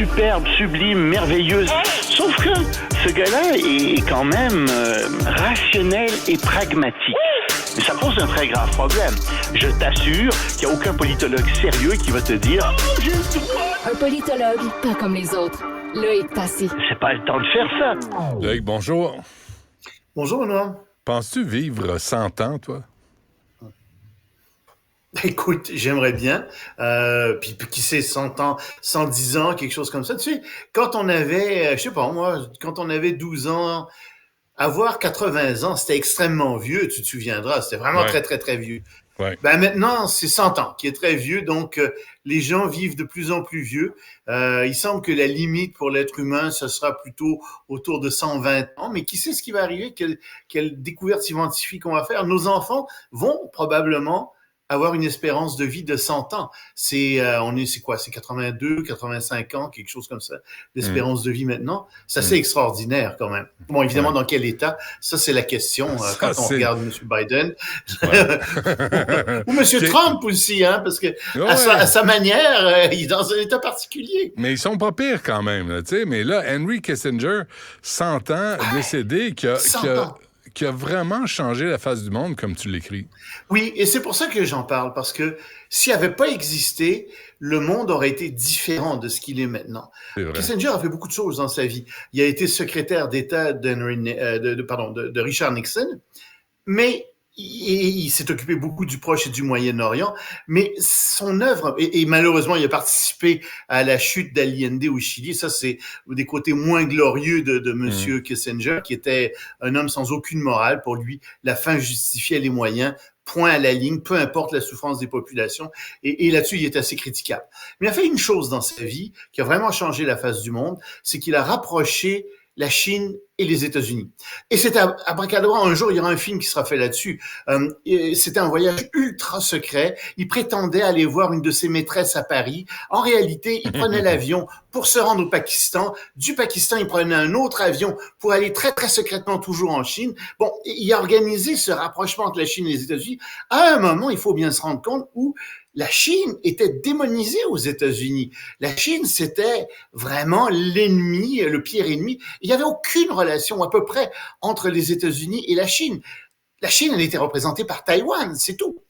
superbe, sublime, merveilleuse. Sauf que ce gars-là est quand même rationnel et pragmatique. Mais ça pose un très grave problème. Je t'assure qu'il n'y a aucun politologue sérieux qui va te dire « Oh, j'ai le droit! » Un politologue, pas comme les autres. Loïc Passy. C'est pas le temps de faire ça. Loïc, bonjour. Bonjour, Benoît. Penses-tu vivre 100 ans, toi? Écoute, j'aimerais bien. Puis qui sait, 100 ans, 110 ans, quelque chose comme ça. Tu sais, quand on avait, je sais pas moi, quand on avait 12 ans, avoir 80 ans, c'était extrêmement vieux, tu te souviendras. C'était vraiment très, très, très vieux. Ouais. Ben maintenant, c'est 100 ans qui est très vieux, donc les gens vivent de plus en plus vieux. Il semble que la limite pour l'être humain, ce sera plutôt autour de 120 ans, mais qui sait ce qui va arriver, quelle découverte scientifique on va faire. Nos enfants vont probablement avoir une espérance de vie de 100 ans. C'est quoi? C'est 82, 85 ans, quelque chose comme ça, l'espérance de vie maintenant. C'est assez extraordinaire quand même. Bon, évidemment, dans quel état? Ça, c'est la question quand on regarde M. Biden. Ou M. Trump aussi, hein, parce que à sa manière, il est dans un état particulier. Mais ils sont pas pires quand même, là, tu sais. Mais là, Henry Kissinger, 100 ans, décédé, qui a vraiment changé la face du monde, comme tu l'écris. Oui, et c'est pour ça que j'en parle, parce que s'il n'avait pas existé, le monde aurait été différent de ce qu'il est maintenant. Kissinger a fait beaucoup de choses dans sa vie. Il a été secrétaire d'État de Richard Nixon, mais il s'est occupé beaucoup du Proche et du Moyen-Orient, mais son œuvre, et malheureusement, il a participé à la chute d'Allende au Chili. Ça, c'est des côtés moins glorieux de Monsieur Kissinger, qui était un homme sans aucune morale. Pour lui, la fin justifiait les moyens. Point à la ligne, peu importe la souffrance des populations. Et là-dessus, il est assez critiquable. Mais il a fait une chose dans sa vie qui a vraiment changé la face du monde, c'est qu'il a rapproché la Chine et les États-Unis. Et c'est abracadabra, un jour, il y aura un film qui sera fait là-dessus. C'était un voyage ultra secret. Il prétendait aller voir une de ses maîtresses à Paris. En réalité, il prenait l'avion pour se rendre au Pakistan. Du Pakistan, il prenait un autre avion pour aller très, très secrètement toujours en Chine. Bon, il a organisé ce rapprochement entre la Chine et les États-Unis. À un moment, il faut bien se rendre compte où la Chine était démonisée aux États-Unis. La Chine, c'était vraiment l'ennemi, le pire ennemi. Il n'y avait aucune relation à peu près entre les États-Unis et la Chine. La Chine, elle était représentée par Taïwan, c'est tout.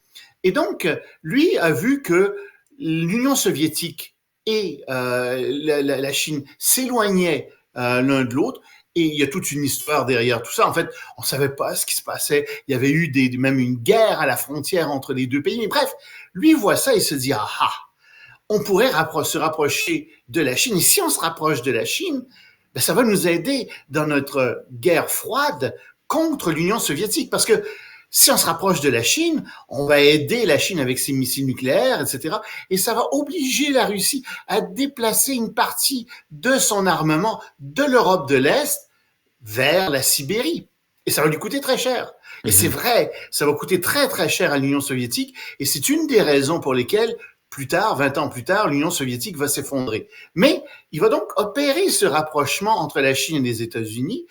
Et donc, lui a vu que l'Union soviétique et la Chine s'éloignaient l'un de l'autre. Et il y a toute une histoire derrière tout ça. En fait, on savait pas ce qui se passait. Il y avait eu même une guerre à la frontière entre les deux pays. Mais bref, lui voit ça et se dit, on pourrait se rapprocher de la Chine. Et si on se rapproche de la Chine, ben, ça va nous aider dans notre guerre froide contre l'Union soviétique. Parce que si on se rapproche de la Chine, on va aider la Chine avec ses missiles nucléaires, etc. Et ça va obliger la Russie à déplacer une partie de son armement de l'Europe de l'Est vers la Sibérie. Et ça va lui coûter très cher. Et c'est vrai, ça va coûter très, très cher à l'Union soviétique. Et c'est une des raisons pour lesquelles, plus tard, 20 ans plus tard, l'Union soviétique va s'effondrer. Mais il va donc opérer ce rapprochement entre la Chine et les États-Unis.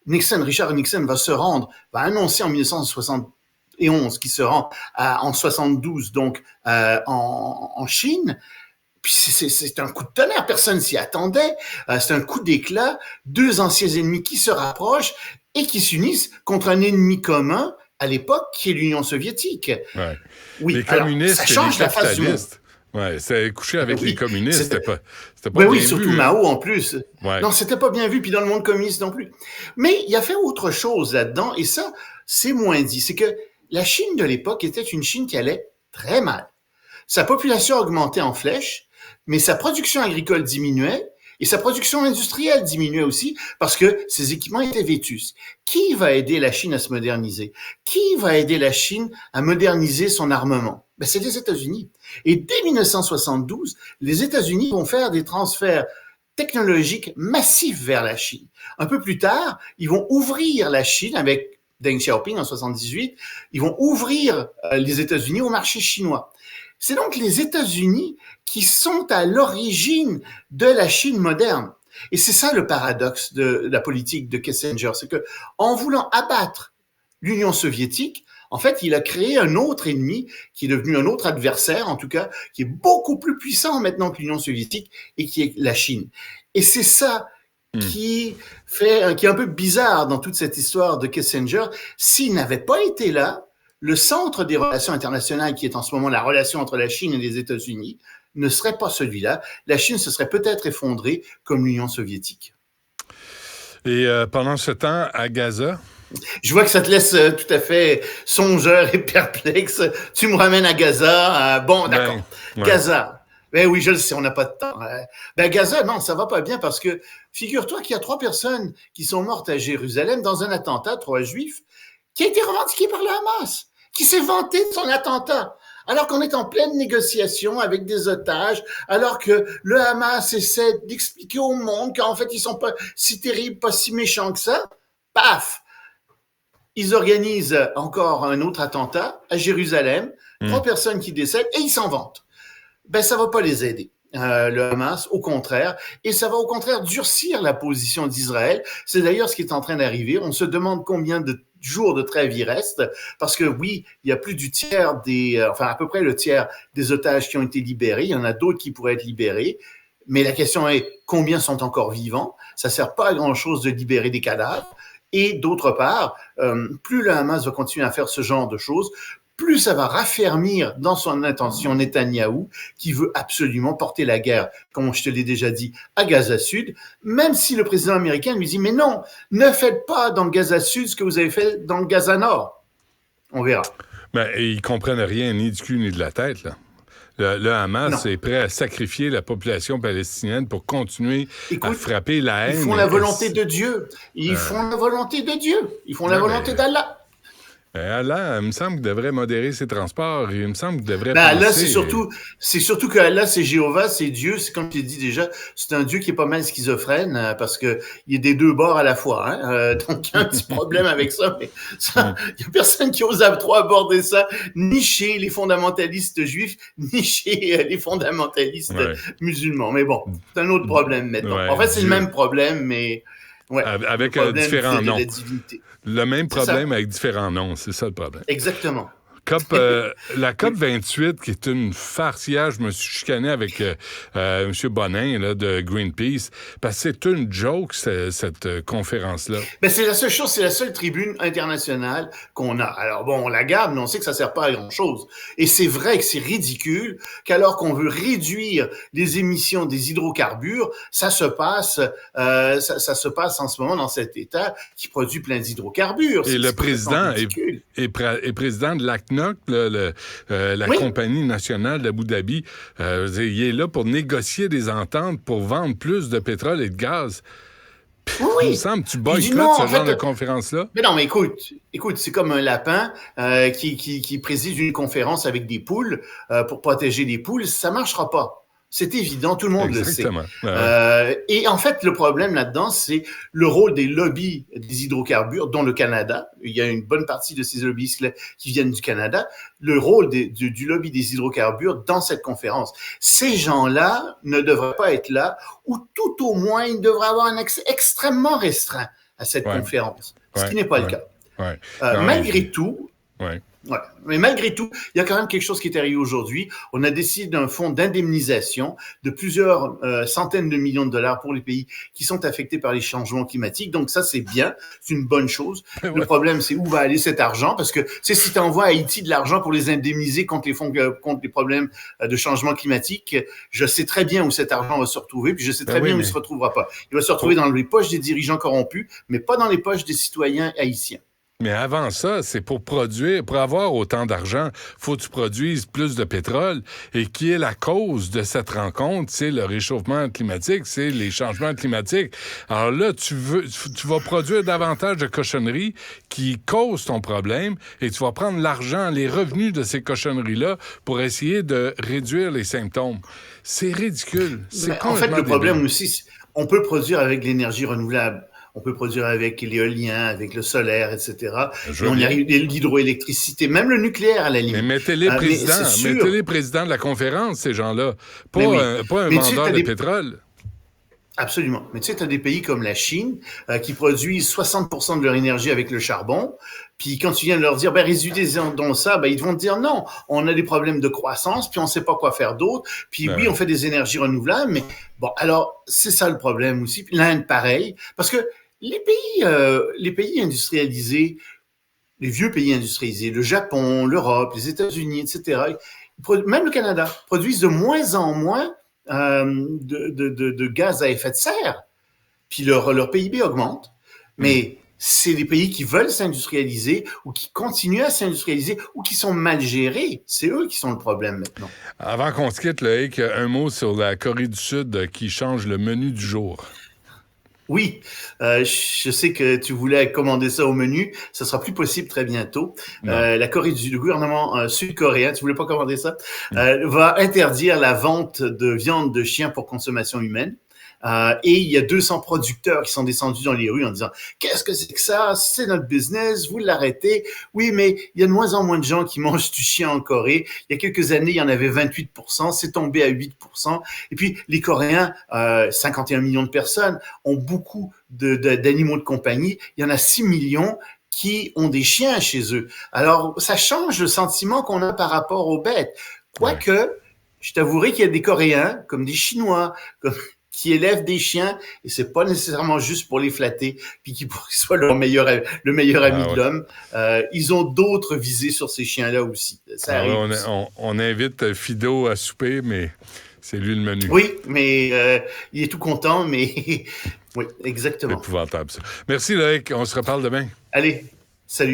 Richard Nixon va annoncer en 1971 qu'il se rend en 72 donc en Chine. Puis c'est un coup de tonnerre, personne s'y attendait. C'est un coup d'éclat, deux anciens ennemis qui se rapprochent et qui s'unissent contre un ennemi commun à l'époque qui est l'Union soviétique. Ouais. Oui, les communistes, ça change la face du monde. Ouais, c'est couché avec les communistes, c'était pas bien vu. Surtout Mao en plus. Ouais. Non, c'était pas bien vu, puis dans le monde communiste non plus. Mais il a fait autre chose là-dedans, et ça, c'est moins dit. C'est que la Chine de l'époque était une Chine qui allait très mal. Sa population augmentait en flèche, mais sa production agricole diminuait, et sa production industrielle diminuait aussi parce que ses équipements étaient vétustes. Qui va aider la Chine à se moderniser? Qui va aider la Chine à moderniser son armement? Ben, c'est les États-Unis. Et dès 1972, les États-Unis vont faire des transferts technologiques massifs vers la Chine. Un peu plus tard, ils vont ouvrir la Chine avec Deng Xiaoping en 78. Ils vont ouvrir les États-Unis au marché chinois. C'est donc les États-Unis qui sont à l'origine de la Chine moderne. Et c'est ça le paradoxe de la politique de Kissinger, c'est que en voulant abattre l'Union soviétique, En fait, il a créé un autre ennemi qui est devenu un autre adversaire, en tout cas, qui est beaucoup plus puissant maintenant que l'Union soviétique et qui est la Chine. Et c'est ça qui est un peu bizarre dans toute cette histoire de Kissinger. S'il n'avait pas été là, le centre des relations internationales, qui est en ce moment la relation entre la Chine et les États-Unis, ne serait pas celui-là. La Chine se serait peut-être effondrée comme l'Union soviétique. Et pendant ce temps, à Gaza? Je vois que ça te laisse tout à fait songeur et perplexe. Tu me ramènes à Gaza. Bon, d'accord. Gaza. Ben oui, je le sais, on n'a pas de temps. Ben Gaza, non, ça va pas bien parce que figure-toi qu'il y a 3 personnes qui sont mortes à Jérusalem dans un attentat, 3 Juifs, qui a été revendiqué par le Hamas, qui s'est vanté de son attentat. Alors qu'on est en pleine négociation avec des otages, alors que le Hamas essaie d'expliquer au monde qu'en fait, ils sont pas si terribles, pas si méchants que ça, paf! Ils organisent encore un autre attentat à Jérusalem, 3 personnes qui décèdent, et ils s'en vantent. Ben, ça va pas les aider. Le Hamas, au contraire, et ça va au contraire durcir la position d'Israël. C'est d'ailleurs ce qui est en train d'arriver. On se demande combien de jours de trêve il reste, parce que oui, il y a plus du tiers à peu près le tiers des otages qui ont été libérés. Il y en a d'autres qui pourraient être libérés. Mais la question est, combien sont encore vivants? Ça sert pas à grand-chose de libérer des cadavres. Et d'autre part, plus le Hamas va continuer à faire ce genre de choses, plus ça va raffermir dans son intention Netanyahou, qui veut absolument porter la guerre, comme je te l'ai déjà dit, à Gaza Sud, même si le président américain lui dit « Mais non, ne faites pas dans le Gaza Sud ce que vous avez fait dans le Gaza Nord. » On verra. Ben, ils ne comprennent rien, ni du cul, ni de la tête, là. Le Hamas est prêt à sacrifier la population palestinienne pour continuer à frapper la haine. Ils font la volonté de Dieu. Ils font la volonté de Dieu. Ils font la volonté d'Allah. Allah, il me semble qu'il devrait modérer ses transports. Il me semble qu'il devrait penser... Allah, c'est surtout que Allah, c'est Jéhovah, c'est Dieu. C'est comme je l'ai dit déjà, c'est un Dieu qui est pas mal schizophrène parce que il est des 2 bords à la fois. Hein? Donc, il y a un petit problème avec ça. Mais il y a personne qui ose trop aborder ça, ni chez les fondamentalistes juifs, ni chez les fondamentalistes musulmans. Mais bon, c'est un autre problème maintenant. En fait, c'est le même problème, mais... avec différents noms. Le même problème avec différents noms, c'est ça le problème. Exactement. La COP 28, qui est une farce. Hier, je me suis chicané avec M. Bonin là, de Greenpeace, parce que c'est une joke, cette conférence-là. Ben, c'est la seule chose, c'est la seule tribune internationale qu'on a. Alors bon, on la garde, mais on sait que ça sert pas à grand-chose. Et c'est vrai que c'est ridicule qu'alors qu'on veut réduire les émissions des hydrocarbures, ça se passe en ce moment dans cet État qui produit plein d'hydrocarbures. Et le président est président de l'ACNOC, la compagnie nationale d'Abu Dhabi. Il est là pour négocier des ententes pour vendre plus de pétrole et de gaz. Il me semble que tu boycottes ce genre de conférence-là. Mais non, mais écoute, c'est comme un lapin qui préside une conférence avec des poules pour protéger les poules. Ça marchera pas. C'est évident, tout le monde le sait. Et en fait, le problème là-dedans, c'est le rôle des lobbies des hydrocarbures, dont le Canada. Il y a une bonne partie de ces lobbyistes qui viennent du Canada. Le rôle du lobby des hydrocarbures dans cette conférence. Ces gens-là ne devraient pas être là, ou tout au moins, ils devraient avoir un accès extrêmement restreint à cette conférence, ce qui n'est pas le cas. Malgré tout... Ouais. Mais malgré tout, il y a quand même quelque chose qui est arrivé aujourd'hui. On a décidé d'un fonds d'indemnisation de plusieurs centaines de millions de dollars pour les pays qui sont affectés par les changements climatiques. Donc ça, c'est bien, c'est une bonne chose. Le problème, c'est où va aller cet argent, parce que c'est si tu envoies à Haïti de l'argent pour les indemniser contre les problèmes de changement climatique, je sais très bien où cet argent va se retrouver, puis je sais très bien où il se retrouvera pas. Il va se retrouver dans les poches des dirigeants corrompus, mais pas dans les poches des citoyens haïtiens. Mais avant ça, c'est pour avoir autant d'argent, faut que tu produises plus de pétrole. Et qui est la cause de cette rencontre? C'est le réchauffement climatique, c'est les changements climatiques. Alors là, tu vas produire davantage de cochonneries qui causent ton problème et tu vas prendre l'argent, les revenus de ces cochonneries-là pour essayer de réduire les symptômes. C'est ridicule. En fait, le problème aussi, on peut produire avec l'énergie renouvelable. On peut produire avec l'éolien, avec le solaire, etc. On y arrive, l'hydroélectricité, même le nucléaire à la limite. Mais mettez-les présidents de la conférence, ces gens-là. Pas un vendeur de pétrole. Absolument. Mais tu sais, tu as des pays comme la Chine qui produisent 60% de leur énergie avec le charbon. Puis quand tu viens de leur dire, résultat dans ça, ils vont te dire non, on a des problèmes de croissance, puis on sait pas quoi faire d'autre. Puis oui, on fait des énergies renouvelables, mais bon, alors c'est ça le problème aussi. Puis l'Inde, pareil, parce que les pays industrialisés, les vieux pays industrialisés, le Japon, l'Europe, les États-Unis, etc., même le Canada, produisent de moins en moins de gaz à effet de serre. Puis leur PIB augmente. Mais c'est des pays qui veulent s'industrialiser ou qui continuent à s'industrialiser ou qui sont mal gérés. C'est eux qui sont le problème maintenant. Avant qu'on se quitte, Loïc, un mot sur la Corée du Sud qui change le menu du jour. Oui, je sais que tu voulais commander ça au menu. Ça sera plus possible très bientôt. Le gouvernement sud-coréen, tu voulais pas commander ça, va interdire la vente de viande de chien pour consommation humaine. Et il y a 200 producteurs qui sont descendus dans les rues en disant « Qu'est-ce que c'est que ça? C'est notre business, vous l'arrêtez. » Oui, mais il y a de moins en moins de gens qui mangent du chien en Corée. Il y a quelques années, il y en avait 28%, c'est tombé à 8%. Et puis, les Coréens, 51 millions de personnes, ont beaucoup d'animaux de compagnie. Il y en a 6 millions qui ont des chiens chez eux. Alors, ça change le sentiment qu'on a par rapport aux bêtes. Quoique, je t'avouerai qu'il y a des Coréens, comme des Chinois, qui élèvent des chiens, et c'est pas nécessairement juste pour les flatter, puis qu'ils soient le meilleur ami de l'homme. Ils ont d'autres visées sur ces chiens-là aussi. Ça arrive aussi. On invite Fido à souper, mais c'est lui le menu. Oui, mais il est tout content, mais oui, exactement. C'est épouvantable, ça. Merci, Loïc. On se reparle demain. Allez, salut.